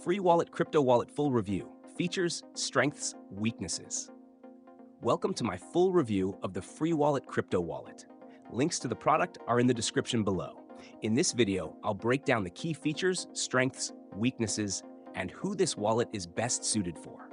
Freewallet Crypto Wallet Full Review, Features, Strengths, Weaknesses. Welcome to my full review of the Freewallet Crypto Wallet. Links to the product are in the description below. In this video, I'll break down the key features, strengths, weaknesses, and who this wallet is best suited for.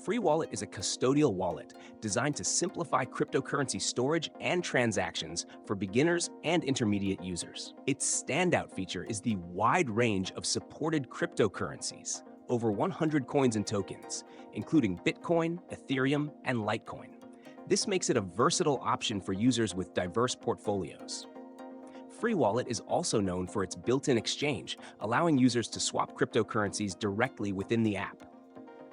Freewallet is a custodial wallet designed to simplify cryptocurrency storage and transactions for beginners and intermediate users. Its standout feature is the wide range of supported cryptocurrencies, over 100 coins and tokens, including Bitcoin, Ethereum, and Litecoin. This makes it a versatile option for users with diverse portfolios. Freewallet is also known for its built-in exchange, allowing users to swap cryptocurrencies directly within the app.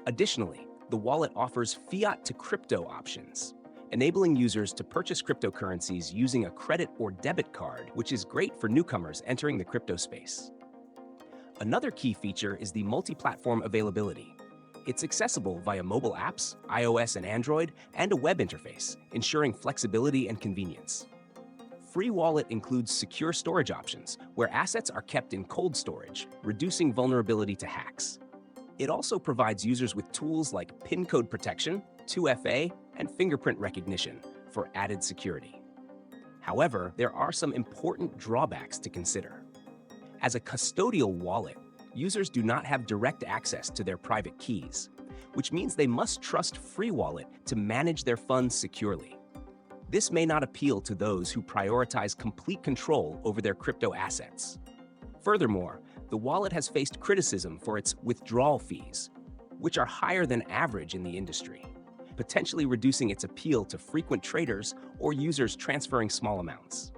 Additionally, the wallet offers fiat to crypto options, enabling users to purchase cryptocurrencies using a credit or debit card, which is great for newcomers entering the crypto space. Another key feature is the multi-platform availability. It's accessible via mobile apps, iOS and Android, and a web interface, ensuring flexibility and convenience. Freewallet includes secure storage options, where assets are kept in cold storage, reducing vulnerability to hacks. It also provides users with tools like PIN code protection, 2FA, and fingerprint recognition for added security. However, there are some important drawbacks to consider. As a custodial wallet, users do not have direct access to their private keys, which means they must trust Freewallet to manage their funds securely. This may not appeal to those who prioritize complete control over their crypto assets. Furthermore, the wallet has faced criticism for its withdrawal fees, which are higher than average in the industry, potentially reducing its appeal to frequent traders or users transferring small amounts.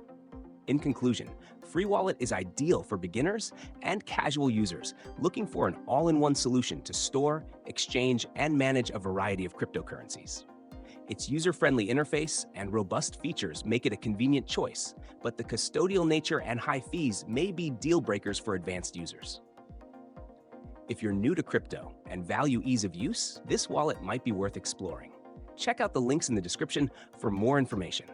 In conclusion, Freewallet is ideal for beginners and casual users looking for an all-in-one solution to store, exchange, and manage a variety of cryptocurrencies. Its user-friendly interface and robust features make it a convenient choice, but the custodial nature and high fees may be deal breakers for advanced users. If you're new to crypto and value ease of use, this wallet might be worth exploring. Check out the links in the description for more information.